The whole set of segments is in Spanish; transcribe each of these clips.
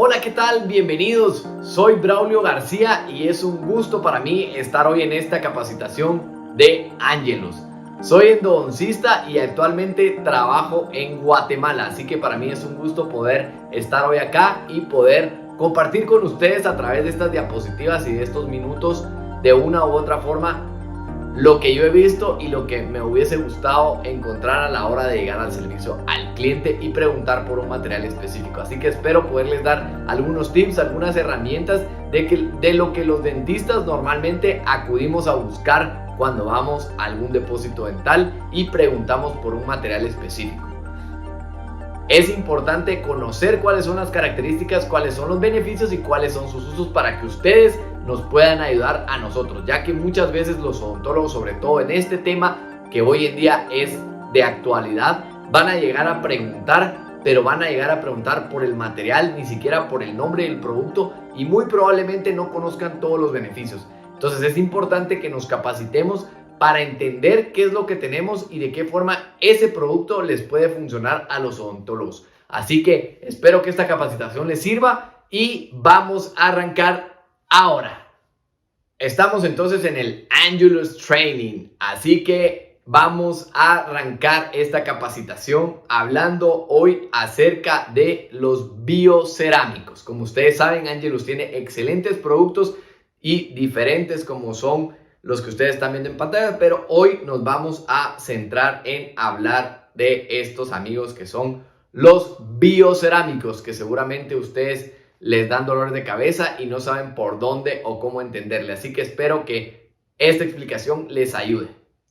Hola, ¿qué tal? Bienvenidos. Soy Braulio García y es un gusto para mí estar hoy en esta capacitación de Angelus. Soy endodoncista y actualmente trabajo en Guatemala, así que para mí es un gusto poder estar hoy acá y poder compartir con ustedes a través de estas diapositivas y de estos minutos de una u otra forma lo que yo he visto y lo que me hubiese gustado encontrar a la hora de llegar al servicio al cliente y preguntar por un material específico. Así que espero poderles dar algunos tips, algunas herramientas de lo que los dentistas normalmente acudimos a buscar cuando vamos a algún depósito dental y preguntamos por un material específico. Es importante conocer cuáles son las características, cuáles son los beneficios y cuáles son sus usos para que ustedes nos puedan ayudar a nosotros, ya que muchas veces los odontólogos, sobre todo en este tema que hoy en día es de actualidad, van a llegar a preguntar, pero van a llegar a preguntar por el material, ni siquiera por el nombre del producto, y muy probablemente no conozcan todos los beneficios. Entonces es importante que nos capacitemos para entender qué es lo que tenemos y de qué forma ese producto les puede funcionar a los odontólogos. Así que espero que esta capacitación les sirva y vamos a arrancar ahora. Estamos entonces en el Angelus Training, así que vamos a arrancar esta capacitación hablando hoy acerca de los biocerámicos. Como ustedes saben, Angelus tiene excelentes productos y diferentes como son los que ustedes están viendo en pantalla, pero hoy nos vamos a centrar en hablar de estos amigos que son los biocerámicos, que seguramente ustedes les dan dolor de cabeza y no saben por dónde o cómo entenderle. Así que espero que esta explicación les ayude,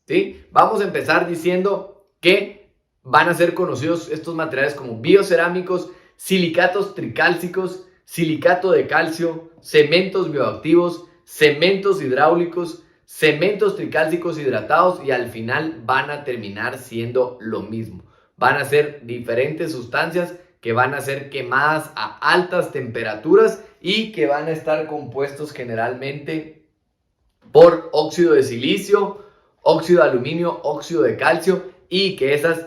¿sí? Vamos a empezar diciendo que van a ser conocidos estos materiales como biocerámicos, silicatos tricálcicos, silicato de calcio, cementos bioactivos, cementos hidráulicos, cementos tricálcicos hidratados, y al final van a terminar siendo lo mismo. Van a ser diferentes sustancias que van a ser quemadas a altas temperaturas y que van a estar compuestos generalmente por óxido de silicio, óxido de aluminio, óxido de calcio, y que esas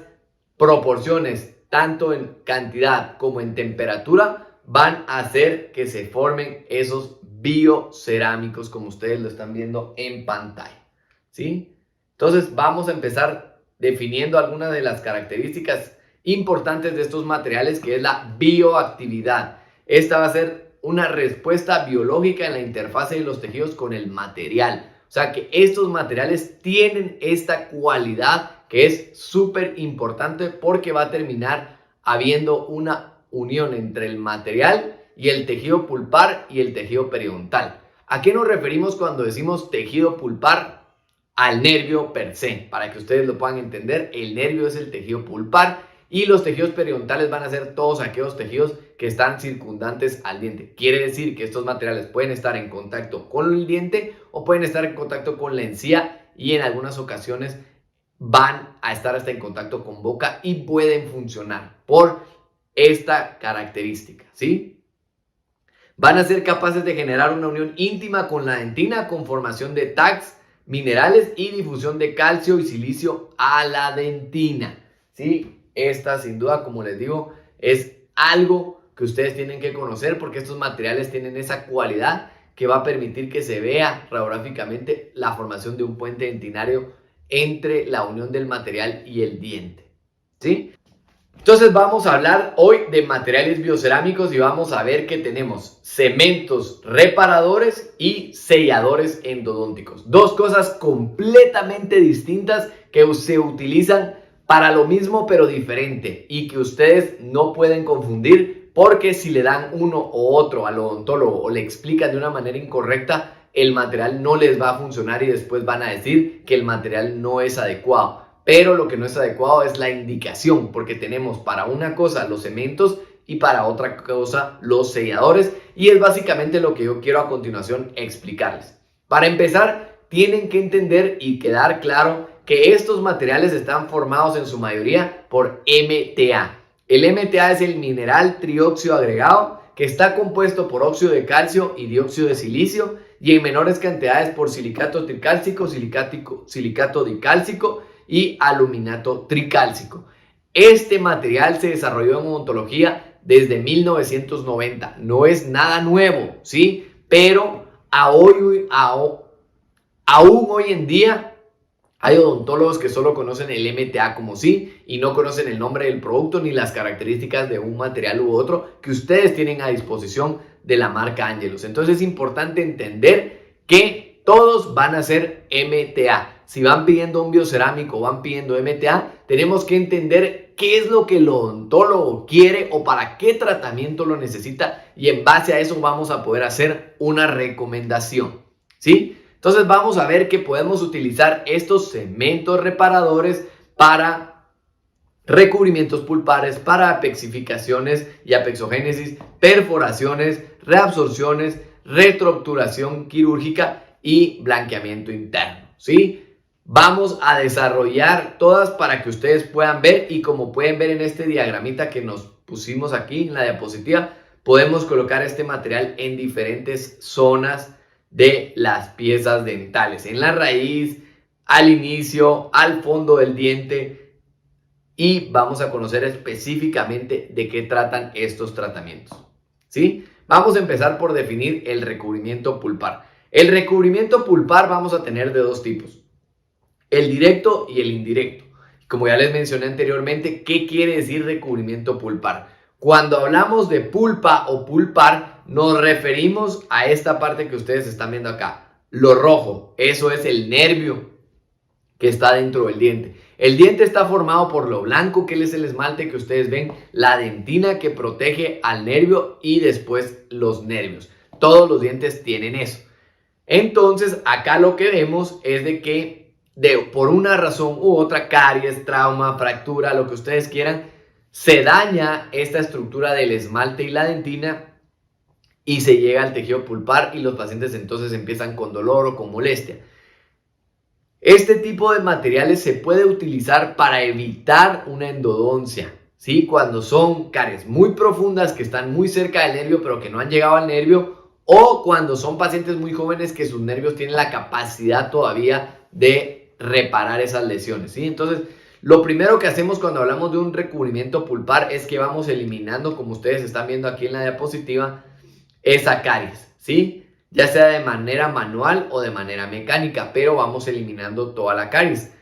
proporciones, tanto en cantidad como en temperatura, van a hacer que se formen esos biocerámicos como ustedes lo están viendo en pantalla, ¿sí? Entonces vamos a empezar definiendo algunas de las características importantes de estos materiales, que es la bioactividad. Esta va a ser una respuesta biológica en la interfase de los tejidos con el material. O sea que estos materiales tienen esta cualidad que es súper importante, porque va a terminar habiendo una unión entre el material y el tejido pulpar y el tejido periodontal. ¿A qué nos referimos cuando decimos tejido pulpar? Al nervio per se. Para que ustedes lo puedan entender, el nervio es el tejido pulpar y los tejidos periodontales van a ser todos aquellos tejidos que están circundantes al diente. Quiere decir que estos materiales pueden estar en contacto con el diente o pueden estar en contacto con la encía, y en algunas ocasiones van a estar hasta en contacto con boca y pueden funcionar por esta característica, ¿sí? Van a ser capaces de generar una unión íntima con la dentina con formación de tags, minerales y difusión de calcio y silicio a la dentina, ¿sí? Esta, sin duda, como les digo, es algo que ustedes tienen que conocer, porque estos materiales tienen esa cualidad que va a permitir que se vea radiográficamente la formación de un puente dentinario entre la unión del material y el diente, ¿sí? Entonces vamos a hablar hoy de materiales biocerámicos y vamos a ver que tenemos cementos reparadores y selladores endodónticos. Dos cosas completamente distintas que se utilizan para lo mismo pero diferente, y que ustedes no pueden confundir, porque si le dan uno o otro al odontólogo o le explican de una manera incorrecta, el material no les va a funcionar y después van a decir que el material no es adecuado. Pero lo que no es adecuado es la indicación, porque tenemos para una cosa los cementos y para otra cosa los selladores, y es básicamente lo que yo quiero a continuación explicarles. Para empezar, tienen que entender y quedar claro que estos materiales están formados en su mayoría por MTA. El MTA es el mineral trióxido agregado, que está compuesto por óxido de calcio y dióxido de silicio, y en menores cantidades por silicato tricálcico, silicato dicálcico y aluminato tricálcico. Este material se desarrolló en odontología desde 1990. No es nada nuevo, ¿sí? Pero aún hoy en día hay odontólogos que solo conocen el MTA como sí y no conocen el nombre del producto ni las características de un material u otro que ustedes tienen a disposición de la marca Angelus. Entonces es importante entender que todos van a ser MTA. Si van pidiendo un biocerámico o van pidiendo MTA, tenemos que entender qué es lo que el odontólogo quiere o para qué tratamiento lo necesita y en base a eso vamos a poder hacer una recomendación, ¿sí? Entonces vamos a ver que podemos utilizar estos cementos reparadores para recubrimientos pulpares, para apexificaciones y apexogénesis, perforaciones, reabsorciones, retroobturación quirúrgica y blanqueamiento interno, ¿sí? Vamos a desarrollar todas para que ustedes puedan ver y como pueden ver en este diagramita que nos pusimos aquí en la diapositiva, podemos colocar este material en diferentes zonas de las piezas dentales, en la raíz, al inicio, al fondo del diente y vamos a conocer específicamente de qué tratan estos tratamientos, ¿sí? Vamos a empezar por definir el recubrimiento pulpar. El recubrimiento pulpar vamos a tener de dos tipos, el directo y el indirecto. Como ya les mencioné anteriormente, ¿qué quiere decir recubrimiento pulpar? Cuando hablamos de pulpa o pulpar, nos referimos a esta parte que ustedes están viendo acá. Lo rojo, eso es el nervio que está dentro del diente. El diente está formado por lo blanco, que es el esmalte que ustedes ven, la dentina que protege al nervio y después los nervios. Todos los dientes tienen eso. Entonces, acá lo que vemos es de que por una razón u otra, caries, trauma, fractura, lo que ustedes quieran, se daña esta estructura del esmalte y la dentina y se llega al tejido pulpar y los pacientes entonces empiezan con dolor o con molestia. Este tipo de materiales se puede utilizar para evitar una endodoncia, ¿sí? Cuando son caries muy profundas que están muy cerca del nervio pero que no han llegado al nervio, o cuando son pacientes muy jóvenes que sus nervios tienen la capacidad todavía de reparar esas lesiones, ¿sí? Entonces, lo primero que hacemos cuando hablamos de un recubrimiento pulpar es que vamos eliminando, como ustedes están viendo aquí en la diapositiva, esa caries, ¿sí? Ya sea de manera manual o de manera mecánica, pero vamos eliminando toda la caries.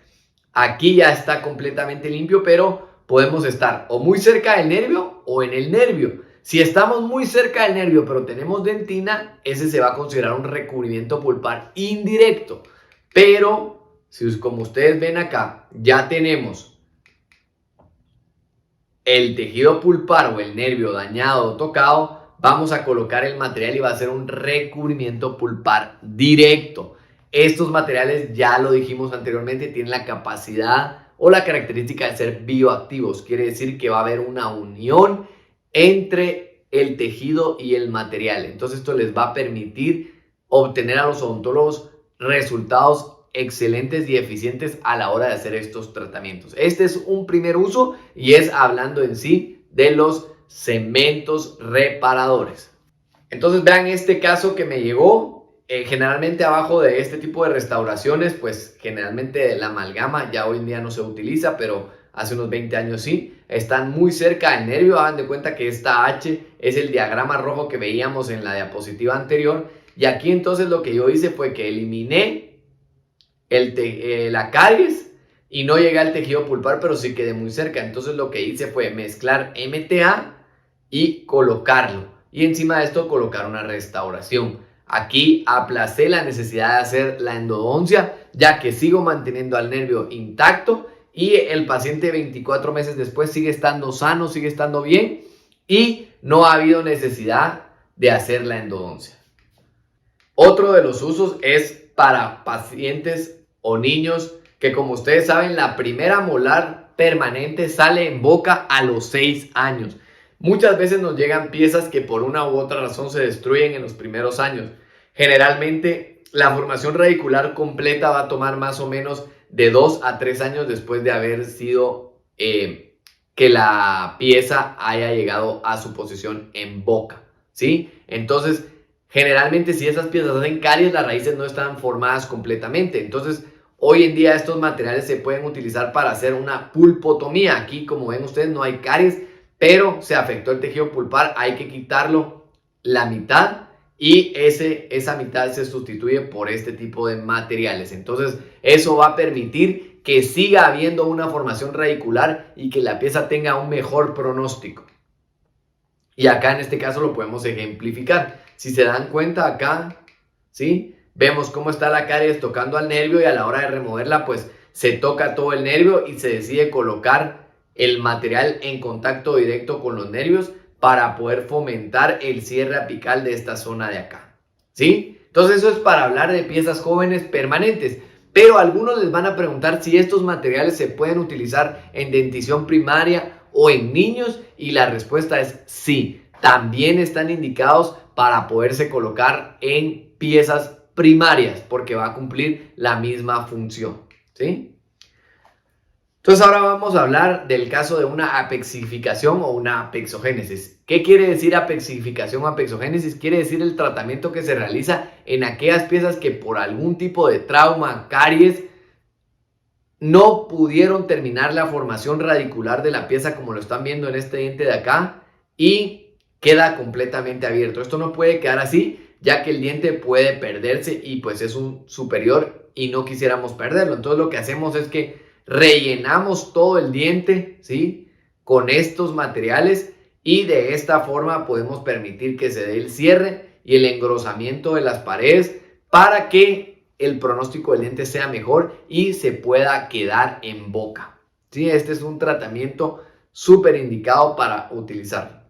Aquí ya está completamente limpio, pero podemos estar o muy cerca del nervio o en el nervio. Si estamos muy cerca del nervio, pero tenemos dentina, ese se va a considerar un recubrimiento pulpar indirecto. Pero si, como ustedes ven acá, ya tenemos el tejido pulpar o el nervio dañado o tocado, vamos a colocar el material y va a ser un recubrimiento pulpar directo. Estos materiales, ya lo dijimos anteriormente, tienen la capacidad o la característica de ser bioactivos. Quiere decir que va a haber una unión entre el tejido y el material. Entonces esto les va a permitir obtener a los odontólogos resultados excelentes y eficientes a la hora de hacer estos tratamientos. Este es un primer uso y es hablando en sí de los cementos reparadores. Entonces vean este caso que me llegó. Generalmente abajo de este tipo de restauraciones, pues generalmente la amalgama ya hoy en día no se utiliza, pero hace unos 20 años sí, están muy cerca del nervio. Hagan de cuenta que esta H es el diagrama rojo que veíamos en la diapositiva anterior, y aquí entonces lo que yo hice fue que eliminé la caries y no llegué al tejido pulpar, pero sí quedé muy cerca. Entonces lo que hice fue mezclar MTA y colocarlo, y encima de esto colocar una restauración. Aquí aplacé la necesidad de hacer la endodoncia, ya que sigo manteniendo al nervio intacto y el paciente 24 meses después sigue estando sano, sigue estando bien y no ha habido necesidad de hacer la endodoncia. Otro de los usos es para pacientes o niños que, como ustedes saben, la primera molar permanente sale en boca a los 6 años. Muchas veces nos llegan piezas que por una u otra razón se destruyen en los primeros años. Generalmente la formación radicular completa va a tomar más o menos de 2 a 3 años después de haber sido que la pieza haya llegado a su posición en boca, ¿sí? Entonces, generalmente si esas piezas hacen caries, las raíces no están formadas completamente. Entonces, hoy en día estos materiales se pueden utilizar para hacer una pulpotomía. Aquí, como ven ustedes, no hay caries, pero se afectó el tejido pulpar, hay que quitarlo la mitad y esa mitad se sustituye por este tipo de materiales. Entonces eso va a permitir que siga habiendo una formación radicular y que la pieza tenga un mejor pronóstico. Y acá en este caso lo podemos ejemplificar. Si se dan cuenta acá, ¿sí? Vemos cómo está la caries tocando al nervio y a la hora de removerla pues se toca todo el nervio y se decide colocar el material en contacto directo con los nervios para poder fomentar el cierre apical de esta zona de acá, ¿sí? Entonces eso es para hablar de piezas jóvenes permanentes, pero algunos les van a preguntar si estos materiales se pueden utilizar en dentición primaria o en niños y la respuesta es sí, también están indicados para poderse colocar en piezas primarias porque va a cumplir la misma función, ¿sí? Entonces ahora vamos a hablar del caso de una apexificación o una apexogénesis. ¿Qué quiere decir apexificación o apexogénesis? Quiere decir el tratamiento que se realiza en aquellas piezas que por algún tipo de trauma, caries, no pudieron terminar la formación radicular de la pieza como lo están viendo en este diente de acá y queda completamente abierto. Esto no puede quedar así, ya que el diente puede perderse y pues es un superior y no quisiéramos perderlo. Entonces lo que hacemos es que rellenamos todo el diente, ¿sí? Con estos materiales y de esta forma podemos permitir que se dé el cierre y el engrosamiento de las paredes para que el pronóstico del diente sea mejor y se pueda quedar en boca, ¿sí? Este es un tratamiento súper indicado para utilizar.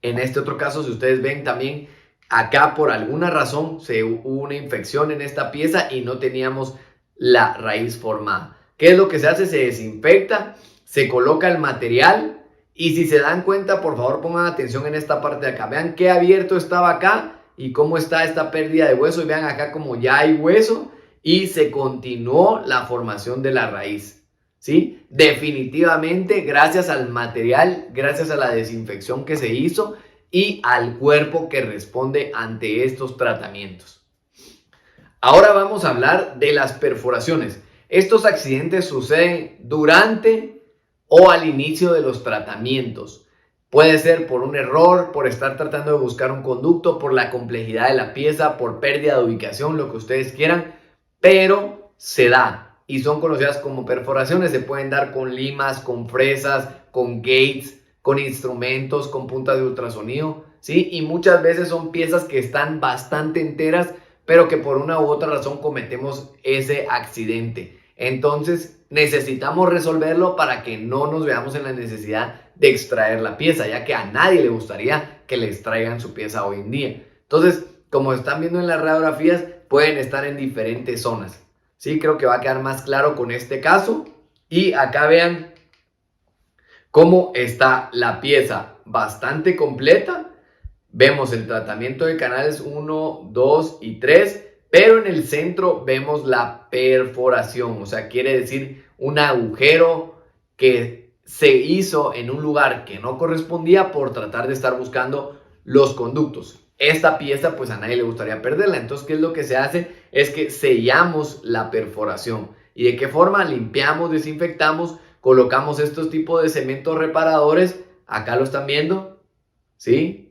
En este otro caso, si ustedes ven también, acá por alguna razón hubo una infección en esta pieza y no teníamos la raíz formada. ¿Qué es lo que se hace? Se desinfecta, se coloca el material y si se dan cuenta, por favor pongan atención en esta parte de acá. Vean qué abierto estaba acá y cómo está esta pérdida de hueso. Y vean acá como ya hay hueso y se continuó la formación de la raíz, ¿sí? Definitivamente gracias al material, gracias a la desinfección que se hizo y al cuerpo que responde ante estos tratamientos. Ahora vamos a hablar de las perforaciones. Estos accidentes suceden durante o al inicio de los tratamientos. Puede ser por un error, por estar tratando de buscar un conducto, por la complejidad de la pieza, por pérdida de ubicación, lo que ustedes quieran, pero se da y son conocidas como perforaciones. Se pueden dar con limas, con fresas, con gates, con instrumentos, con puntas de ultrasonido, ¿sí? Y muchas veces son piezas que están bastante enteras, pero que por una u otra razón cometemos ese accidente. Entonces necesitamos resolverlo para que no nos veamos en la necesidad de extraer la pieza, ya que a nadie le gustaría que le extraigan su pieza hoy en día. Entonces, como están viendo en las radiografías, pueden estar en diferentes zonas. Sí, creo que va a quedar más claro con este caso. Y acá vean cómo está la pieza bastante completa. Vemos el tratamiento de canales 1, 2 y 3, pero en el centro vemos la perforación, o sea, quiere decir un agujero que se hizo en un lugar que no correspondía por tratar de estar buscando los conductos. Esta pieza pues a nadie le gustaría perderla, entonces ¿qué es lo que se hace? Es que sellamos la perforación. ¿Y de qué forma? Limpiamos, desinfectamos, colocamos estos tipos de cementos reparadores, acá lo están viendo, ¿sí?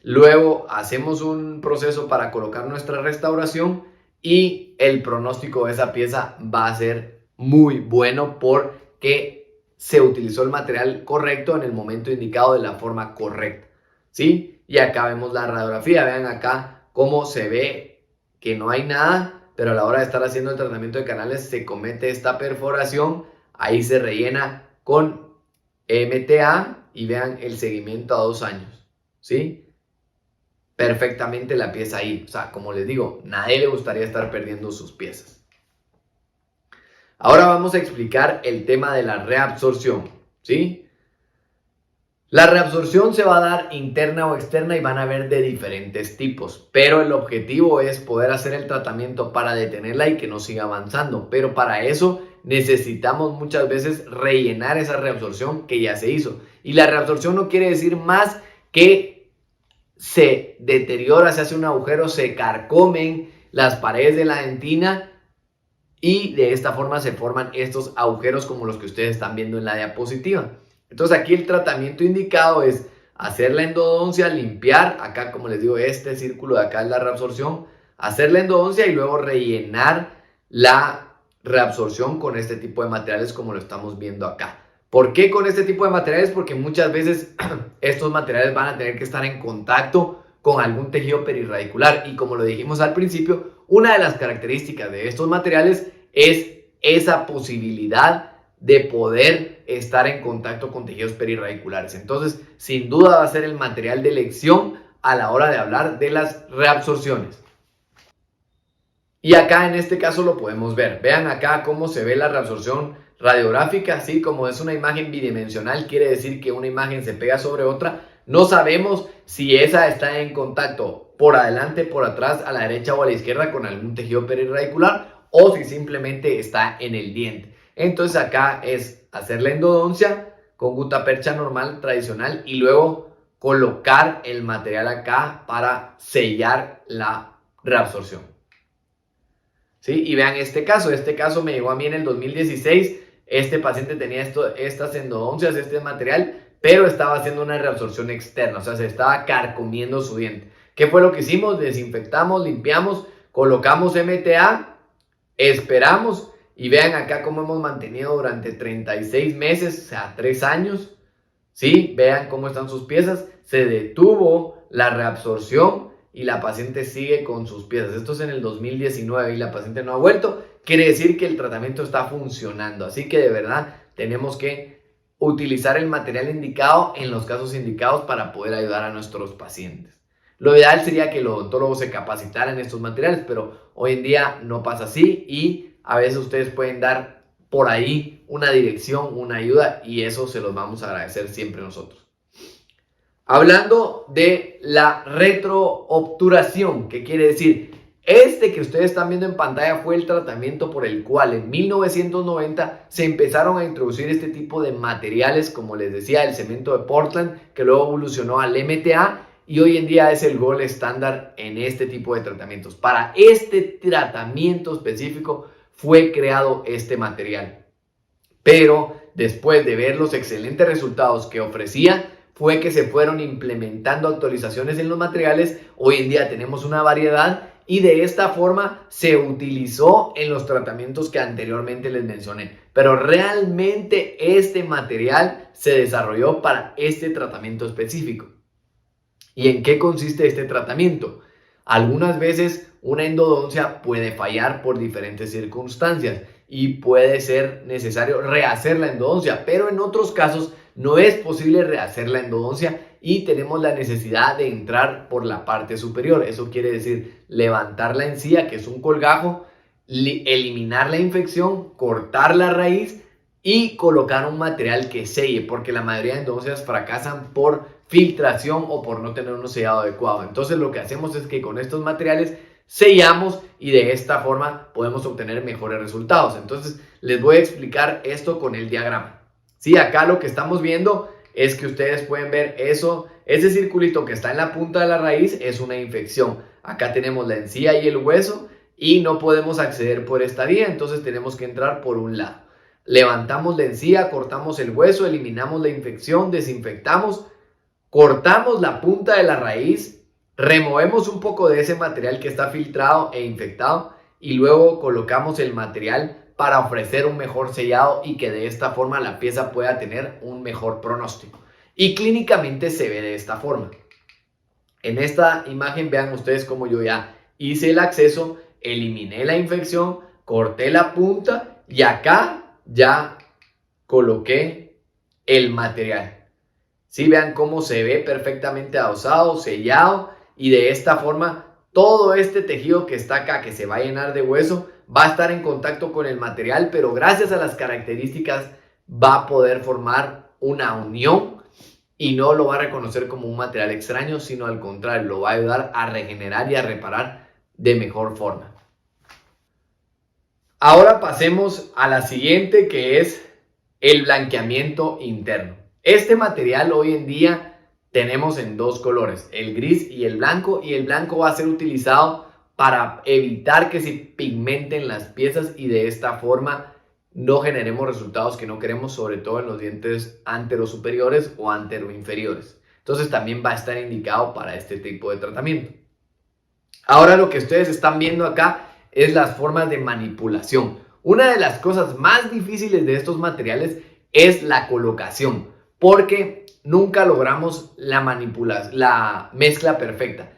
Luego hacemos un proceso para colocar nuestra restauración y el pronóstico de esa pieza va a ser muy bueno porque se utilizó el material correcto en el momento indicado de la forma correcta, ¿sí? Y acá vemos la radiografía, vean acá cómo se ve que no hay nada, pero a la hora de estar haciendo el tratamiento de canales se comete esta perforación, ahí se rellena con MTA y vean el seguimiento a 2 años, ¿sí? Perfectamente la pieza ahí. O sea, como les digo, nadie le gustaría estar perdiendo sus piezas. Ahora vamos a explicar el tema de la reabsorción, ¿sí? La reabsorción se va a dar interna o externa y van a haber de diferentes tipos, pero el objetivo es poder hacer el tratamiento para detenerla y que no siga avanzando, pero para eso necesitamos muchas veces rellenar esa reabsorción que ya se hizo. Y la reabsorción no quiere decir más que se deteriora, se hace un agujero, se carcomen las paredes de la dentina y de esta forma se forman estos agujeros como los que ustedes están viendo en la diapositiva. Entonces aquí el tratamiento indicado es hacer la endodoncia, limpiar, acá como les digo, este círculo de acá es la reabsorción, hacer la endodoncia y luego rellenar la reabsorción con este tipo de materiales como lo estamos viendo acá. ¿Por qué con este tipo de materiales? Porque muchas veces estos materiales van a tener que estar en contacto con algún tejido perirradicular y como lo dijimos al principio, una de las características de estos materiales es esa posibilidad de poder estar en contacto con tejidos perirradiculares. Entonces, sin duda va a ser el material de elección a la hora de hablar de las reabsorciones. Y acá en este caso lo podemos ver. Vean acá cómo se ve la reabsorción radiográfica. Así como es una imagen bidimensional, quiere decir que una imagen se pega sobre otra. No sabemos si esa está en contacto por adelante, por atrás, a la derecha o a la izquierda con algún tejido perirradicular o si simplemente está en el diente. Entonces acá es hacer la endodoncia con gutapercha normal, tradicional, y luego colocar el material acá para sellar la reabsorción. ¿Sí? Y vean este caso me llegó a mí en el 2016, este paciente tenía estas endodoncias, este material, pero estaba haciendo una reabsorción externa, o sea, se estaba carcomiendo su diente. ¿Qué fue lo que hicimos? Desinfectamos, limpiamos, colocamos MTA, esperamos y vean acá cómo hemos mantenido durante 36 meses, o sea, 3 años, ¿sí? Vean cómo están sus piezas, se detuvo la reabsorción y la paciente sigue con sus piezas. Esto es en el 2019 y la paciente no ha vuelto. Quiere decir que el tratamiento está funcionando. Así que de verdad tenemos que utilizar el material indicado en los casos indicados para poder ayudar a nuestros pacientes. Lo ideal sería que el odontólogo se capacitara en estos materiales, pero hoy en día no pasa así y a veces ustedes pueden dar por ahí una dirección, una ayuda y eso se los vamos a agradecer siempre nosotros. Hablando de la retroobturación, ¿qué quiere decir? Este que ustedes están viendo en pantalla fue el tratamiento por el cual en 1990 se empezaron a introducir este tipo de materiales, como les decía, el cemento de Portland, que luego evolucionó al MTA y hoy en día es el gold estándar en este tipo de tratamientos. Para este tratamiento específico fue creado este material. Pero después de ver los excelentes resultados que ofrecía, fue que se fueron implementando actualizaciones en los materiales. Hoy en día tenemos una variedad y de esta forma se utilizó en los tratamientos que anteriormente les mencioné. Pero realmente este material se desarrolló para este tratamiento específico. ¿Y en qué consiste este tratamiento? Algunas veces una endodoncia puede fallar por diferentes circunstancias y puede ser necesario rehacer la endodoncia, pero en otros casos no es posible rehacer la endodoncia y tenemos la necesidad de entrar por la parte superior. Eso quiere decir levantar la encía, que es un colgajo, eliminar la infección, cortar la raíz y colocar un material que selle, porque la mayoría de endodoncias fracasan por filtración o por no tener un sellado adecuado. Entonces lo que hacemos es que con estos materiales sellamos y de esta forma podemos obtener mejores resultados. Entonces les voy a explicar esto con el diagrama. Sí, acá lo que estamos viendo es que ustedes pueden ver eso, ese circulito que está en la punta de la raíz es una infección. Acá tenemos la encía y el hueso y no podemos acceder por esta vía, entonces tenemos que entrar por un lado. Levantamos la encía, cortamos el hueso, eliminamos la infección, desinfectamos, cortamos la punta de la raíz, removemos un poco de ese material que está filtrado e infectado y luego colocamos el material para ofrecer un mejor sellado y que de esta forma la pieza pueda tener un mejor pronóstico. Y clínicamente se ve de esta forma. En esta imagen vean ustedes cómo yo ya hice el acceso, eliminé la infección, corté la punta y acá ya coloqué el material. Sí, vean cómo se ve perfectamente adosado, sellado y de esta forma todo este tejido que está acá, que se va a llenar de hueso, va a estar en contacto con el material, pero gracias a las características va a poder formar una unión y no lo va a reconocer como un material extraño, sino al contrario, lo va a ayudar a regenerar y a reparar de mejor forma. Ahora pasemos a la siguiente, que es el blanqueamiento interno. Este material hoy en día tenemos en dos colores, el gris y el blanco va a ser utilizado para evitar que se pigmenten las piezas y de esta forma no generemos resultados que no queremos, sobre todo en los dientes anterosuperiores o anteroinferiores. Entonces también va a estar indicado para este tipo de tratamiento. Ahora lo que ustedes están viendo acá es las formas de manipulación. Una de las cosas más difíciles de estos materiales es la colocación, porque nunca logramos la mezcla perfecta.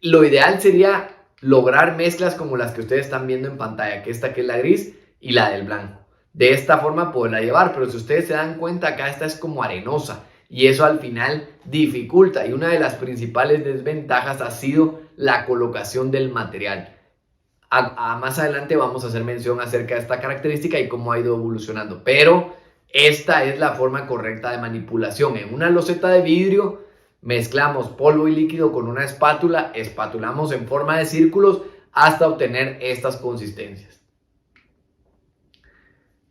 Lo ideal sería lograr mezclas como las que ustedes están viendo en pantalla, que esta que es la gris y la del blanco. De esta forma poderla llevar, pero si ustedes se dan cuenta, acá esta es como arenosa y eso al final dificulta, y una de las principales desventajas ha sido la colocación del material. Más adelante vamos a hacer mención acerca de esta característica y cómo ha ido evolucionando, pero esta es la forma correcta de manipulación. En una loseta de vidrio mezclamos polvo y líquido con una espátula, espatulamos en forma de círculos hasta obtener estas consistencias.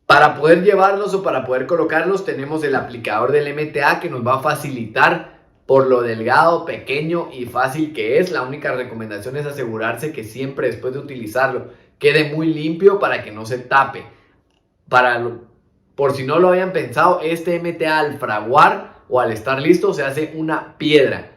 Para poder llevarlos o para poder colocarlos tenemos el aplicador del MTA que nos va a facilitar por lo delgado, pequeño y fácil que es. La única recomendación es asegurarse que siempre después de utilizarlo quede muy limpio para que no se tape. Por si no lo habían pensado, este MTA al fraguar o al estar listo se hace una piedra,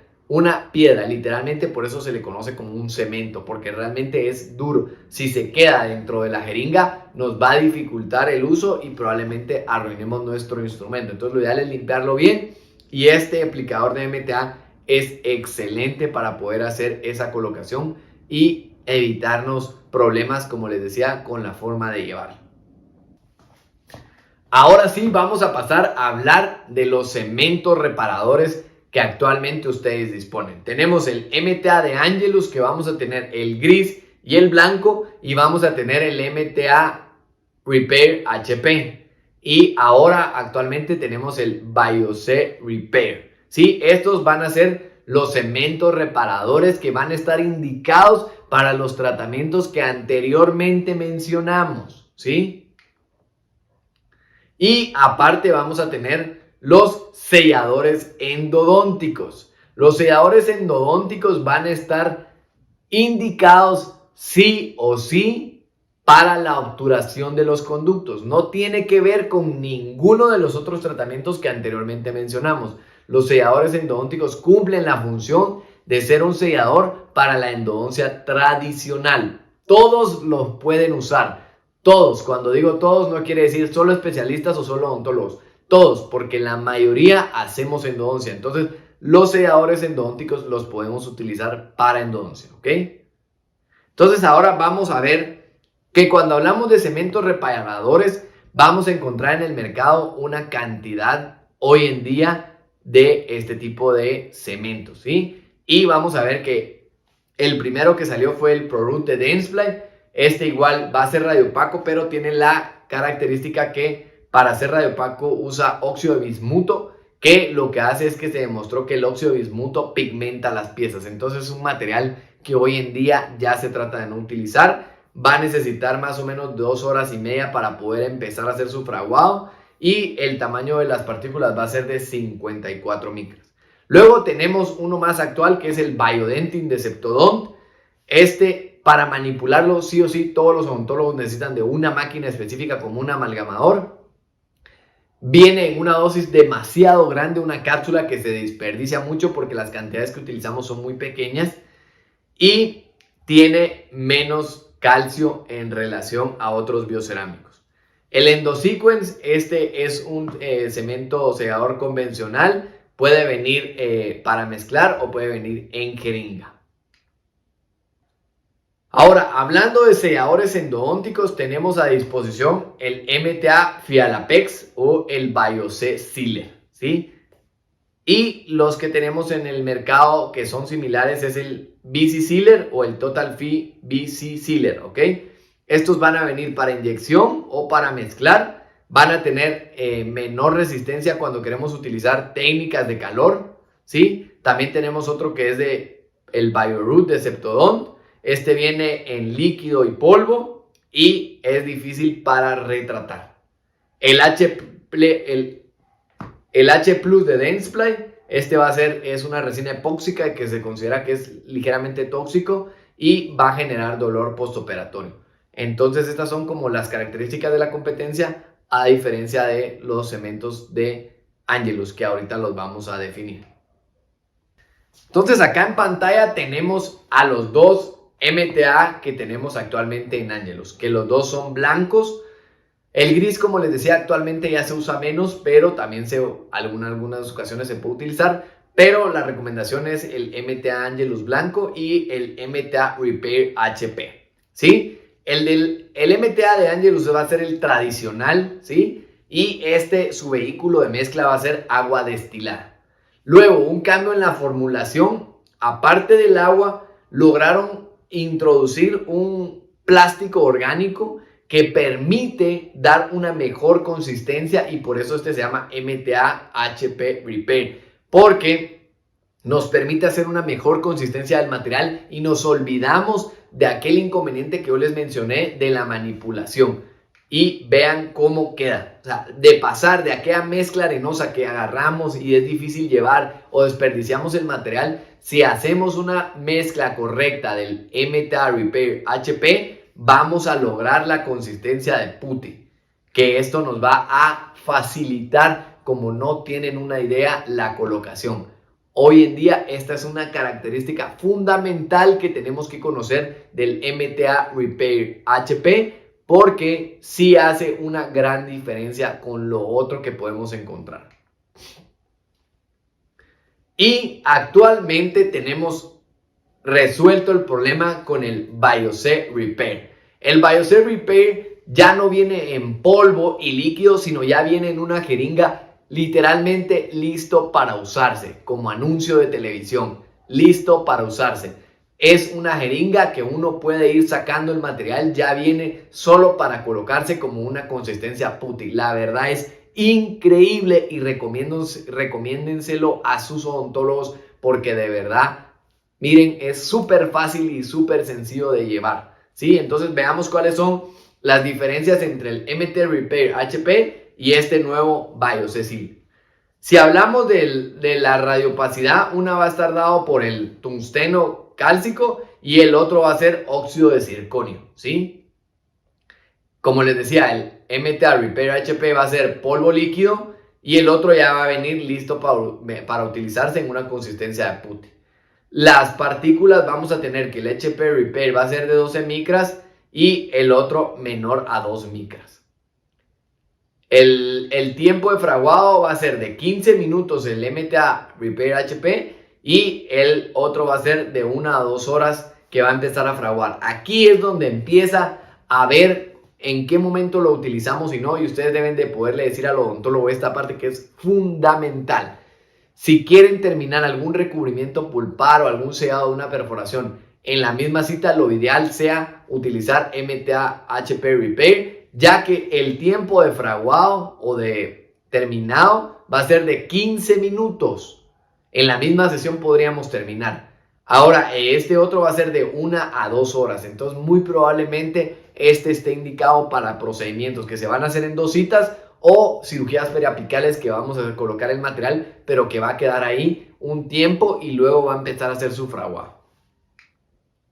literalmente por eso se le conoce como un cemento, porque realmente es duro. Si se queda dentro de la jeringa nos va a dificultar el uso y probablemente arruinemos nuestro instrumento. Entonces lo ideal es limpiarlo bien y este aplicador de MTA es excelente para poder hacer esa colocación y evitarnos problemas, como les decía, con la forma de llevarlo. Ahora sí vamos a pasar a hablar de los cementos reparadores que actualmente ustedes disponen. Tenemos el MTA de Angelus, que vamos a tener el gris y el blanco, y vamos a tener el MTA Repair HP. Y ahora actualmente tenemos el BioC Repair. ¿Sí? Estos van a ser los cementos reparadores que van a estar indicados para los tratamientos que anteriormente mencionamos. ¿Sí? Y aparte vamos a tener los selladores endodónticos. Los selladores endodónticos van a estar indicados sí o sí para la obturación de los conductos. No tiene que ver con ninguno de los otros tratamientos que anteriormente mencionamos. Los selladores endodónticos cumplen la función de ser un sellador para la endodoncia tradicional. Todos los pueden usar. Todos, cuando digo todos no quiere decir solo especialistas o solo odontólogos. Todos, porque la mayoría hacemos endodoncia. Entonces, los selladores endodónticos los podemos utilizar para endodoncia, ¿ok? Entonces, ahora vamos a ver que cuando hablamos de cementos reparadores, vamos a encontrar en el mercado una cantidad hoy en día de este tipo de cementos, ¿sí? Y vamos a ver que el primero que salió fue el ProRoot de Dentsply. Este igual va a ser radiopaco, pero tiene la característica que para ser radiopaco usa óxido de bismuto, que lo que hace es que se demostró que el óxido de bismuto pigmenta las piezas. Entonces es un material que hoy en día ya se trata de no utilizar. Va a necesitar más o menos 2 horas y media para poder empezar a hacer su fraguado y el tamaño de las partículas va a ser de 54 micras. Luego tenemos uno más actual que es el Biodentin de Septodont. Para manipularlo sí o sí todos los odontólogos necesitan de una máquina específica como un amalgamador. Viene en una dosis demasiado grande, una cápsula que se desperdicia mucho porque las cantidades que utilizamos son muy pequeñas y tiene menos calcio en relación a otros biocerámicos. El EndoSequence, este es un cemento sellador convencional, puede venir para mezclar o puede venir en jeringa. Ahora, hablando de selladores endodónticos, tenemos a disposición el MTA Fialapex o el BioC Sealer, ¿sí? Y los que tenemos en el mercado que son similares es el BC Sealer o el Total Fi BC Sealer, ¿ok? Estos van a venir para inyección o para mezclar, van a tener menor resistencia cuando queremos utilizar técnicas de calor, ¿sí? También tenemos otro que es el BioRoot de Septodont. Este viene en líquido y polvo y es difícil para retratar. El H Plus de Dentsply, es una resina epóxica que se considera que es ligeramente tóxico y va a generar dolor postoperatorio. Entonces estas son como las características de la competencia a diferencia de los cementos de Angelus, que ahorita los vamos a definir. Entonces acá en pantalla tenemos a los dos MTA que tenemos actualmente en Angelus, que los dos son blancos. El gris, como les decía, actualmente ya se usa menos, pero también algunas ocasiones se puede utilizar. Pero la recomendación es el MTA Angelus blanco y el MTA Repair HP, ¿sí? El MTA de Angelus va a ser el tradicional, ¿sí? Y su vehículo de mezcla va a ser agua destilada. Luego, un cambio en la formulación, aparte del agua, lograron introducir un plástico orgánico que permite dar una mejor consistencia y por eso se llama MTA HP Repair. Porque nos permite hacer una mejor consistencia del material y nos olvidamos de aquel inconveniente que yo les mencioné de la manipulación. Y vean cómo queda. O sea, de pasar de aquella mezcla arenosa que agarramos y es difícil llevar o desperdiciamos el material, si hacemos una mezcla correcta del MTA Repair HP, vamos a lograr la consistencia de putty. Que esto nos va a facilitar, como no tienen una idea, la colocación. Hoy en día esta es una característica fundamental que tenemos que conocer del MTA Repair HP porque sí hace una gran diferencia con lo otro que podemos encontrar. Y actualmente tenemos resuelto el problema con el BioC Repair. El BioC Repair ya no viene en polvo y líquido, sino ya viene en una jeringa literalmente listo para usarse, como anuncio de televisión, listo para usarse. Es una jeringa que uno puede ir sacando el material, ya viene solo para colocarse como una consistencia putty. La verdad es increíble y recomiéndenselo a sus odontólogos porque de verdad, miren, es súper fácil y súper sencillo de llevar, ¿sí? Entonces veamos cuáles son las diferencias entre el MTA Repair HP y este nuevo BioC Seal. Si hablamos de la radiopacidad, una va a estar dado por el tungsteno cálcico y el otro va a ser óxido de circonio, ¿sí? Como les decía, el MTA Repair HP va a ser polvo líquido y el otro ya va a venir listo para utilizarse en una consistencia de putty. Las partículas vamos a tener que el HP Repair va a ser de 12 micras y el otro menor a 2 micras. El tiempo de fraguado va a ser de 15 minutos el MTA Repair HP y el otro va a ser de 1 a 2 horas que va a empezar a fraguar. Aquí es donde empieza a ver en qué momento lo utilizamos y no, y ustedes deben de poderle decir al odontólogo esta parte que es fundamental. Si quieren terminar algún recubrimiento pulpar o algún sellado de una perforación en la misma cita, lo ideal sea utilizar MTA HP Repair, ya que el tiempo de fraguado o de terminado va a ser de 15 minutos. En la misma sesión podríamos terminar. Ahora, este otro va a ser de 1 a 2 horas. Entonces, muy probablemente este esté indicado para procedimientos que se van a hacer en 2 citas o cirugías periapicales que vamos a colocar el material, pero que va a quedar ahí un tiempo y luego va a empezar a hacer su fraguado,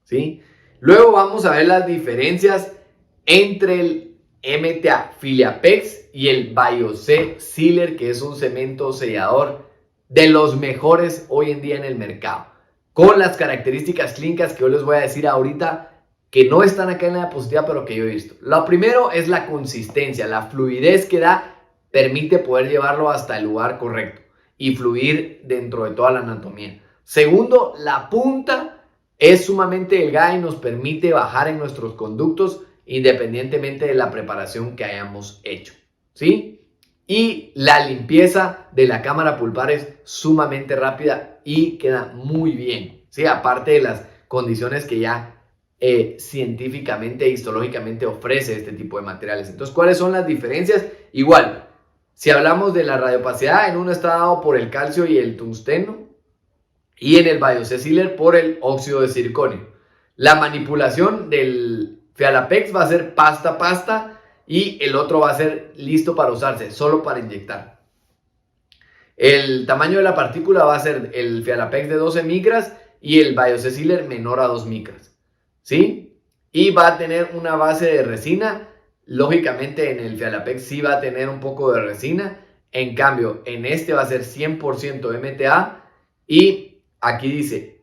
¿sí? Luego vamos a ver las diferencias entre el MTA Filiapex y el BioC Sealer, que es un cemento sellador de los mejores hoy en día en el mercado, con las características clínicas que yo les voy a decir ahorita que no están acá en la diapositiva, pero que yo he visto. Lo primero es la consistencia, la fluidez que da, permite poder llevarlo hasta el lugar correcto y fluir dentro de toda la anatomía. Segundo, la punta es sumamente delgada y nos permite bajar en nuestros conductos independientemente de la preparación que hayamos hecho, ¿sí? Y la limpieza de la cámara pulpar es sumamente rápida y queda muy bien, ¿sí? Aparte de las condiciones que ya científicamente e histológicamente ofrece este tipo de materiales. Entonces, ¿cuáles son las diferencias? Igual, si hablamos de la radiopacidad, en uno está dado por el calcio y el tungsteno y en el BioC Sealer por el óxido de circonio. La manipulación del Fialapex va a ser pasta a pasta y el otro va a ser listo para usarse, solo para inyectar. El tamaño de la partícula va a ser el Fialapex de 12 micras y el BioC Sealer menor a 2 micras, ¿sí? Y va a tener una base de resina Lógicamente en el Fialapex sí va a tener un poco de resina, en cambio en este va a ser 100% MTA y aquí dice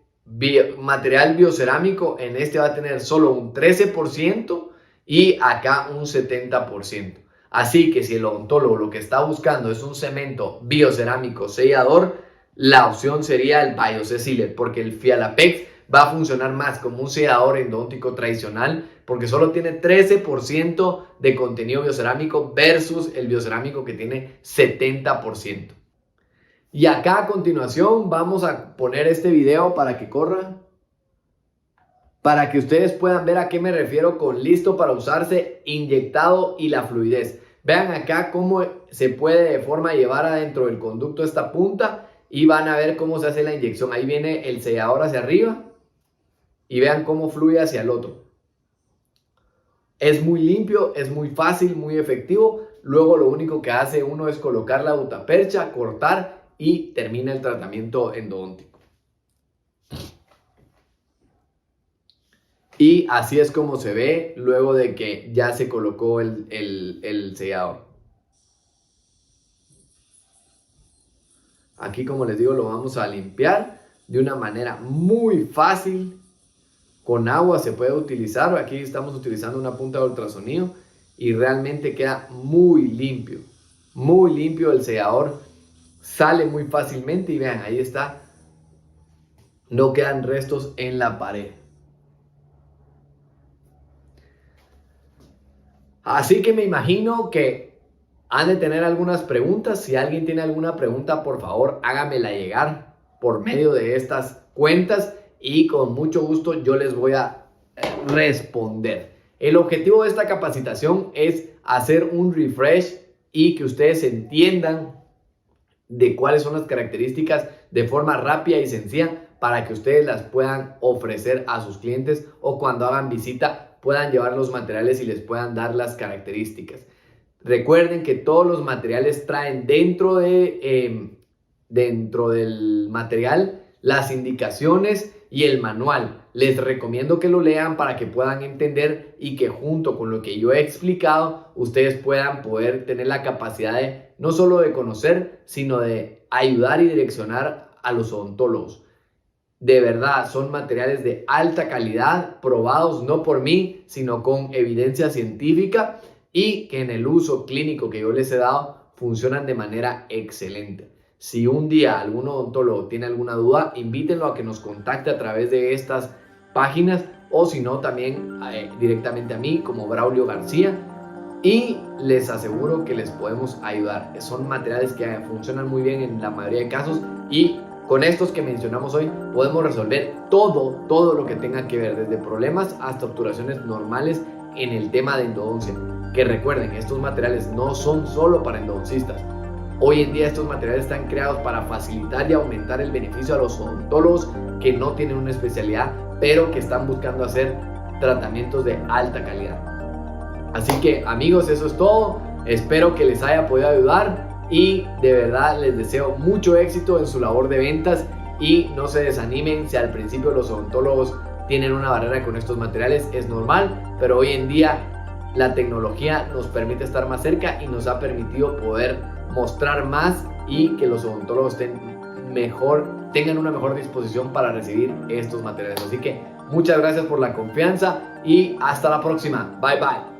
material biocerámico, en este va a tener solo un 13% y acá un 70%. Así que si el odontólogo lo que está buscando es un cemento biocerámico sellador, la opción sería el BioCealer, porque el Fialapex va a funcionar más como un sellador endodóntico tradicional, porque solo tiene 13% de contenido biocerámico versus el biocerámico que tiene 70%. Y acá a continuación vamos a poner este video para que corra, para que ustedes puedan ver a qué me refiero con listo para usarse, inyectado y la fluidez. Vean acá cómo se puede de forma llevar adentro del conducto esta punta y van a ver cómo se hace la inyección. Ahí viene el sellador hacia arriba y vean cómo fluye hacia el otro. Es muy limpio, es muy fácil, muy efectivo. Luego lo único que hace uno es colocar la butapercha, cortar y termina el tratamiento endodóntico. Y así es como se ve luego de que ya se colocó el sellador. Aquí, como les digo, lo vamos a limpiar de una manera muy fácil. Con agua se puede utilizar. Aquí estamos utilizando una punta de ultrasonido y realmente queda muy limpio. Muy limpio el sellador. Sale muy fácilmente y vean, ahí está. No quedan restos en la pared. Así que me imagino que han de tener algunas preguntas. Si alguien tiene alguna pregunta, por favor, hágamela llegar por medio de estas cuentas y con mucho gusto yo les voy a responder. El objetivo de esta capacitación es hacer un refresh y que ustedes entiendan de cuáles son las características de forma rápida y sencilla para que ustedes las puedan ofrecer a sus clientes o cuando hagan visita puedan llevar los materiales y les puedan dar las características. Recuerden que todos los materiales traen dentro del material las indicaciones y el manual. Les recomiendo que lo lean para que puedan entender y que junto con lo que yo he explicado, ustedes puedan poder tener la capacidad de no solo de conocer, sino de ayudar y direccionar a los odontólogos. De verdad, son materiales de alta calidad, probados no por mí, sino con evidencia científica y que en el uso clínico que yo les he dado funcionan de manera excelente. Si un día algún odontólogo tiene alguna duda, invítenlo a que nos contacte a través de estas páginas o si no también directamente a mí como Braulio García y les aseguro que les podemos ayudar. Son materiales que funcionan muy bien en la mayoría de casos y con estos que mencionamos hoy podemos resolver todo lo que tenga que ver, desde problemas hasta obturaciones normales en el tema de endodoncia. Que recuerden, estos materiales no son solo para endodoncistas. Hoy en día estos materiales están creados para facilitar y aumentar el beneficio a los odontólogos que no tienen una especialidad, pero que están buscando hacer tratamientos de alta calidad. Así que amigos, eso es todo. Espero que les haya podido ayudar. Y de verdad les deseo mucho éxito en su labor de ventas y no se desanimen si al principio los odontólogos tienen una barrera con estos materiales, es normal, pero hoy en día la tecnología nos permite estar más cerca y nos ha permitido poder mostrar más y que los odontólogos tengan una mejor disposición para recibir estos materiales. Así que muchas gracias por la confianza y hasta la próxima. Bye bye.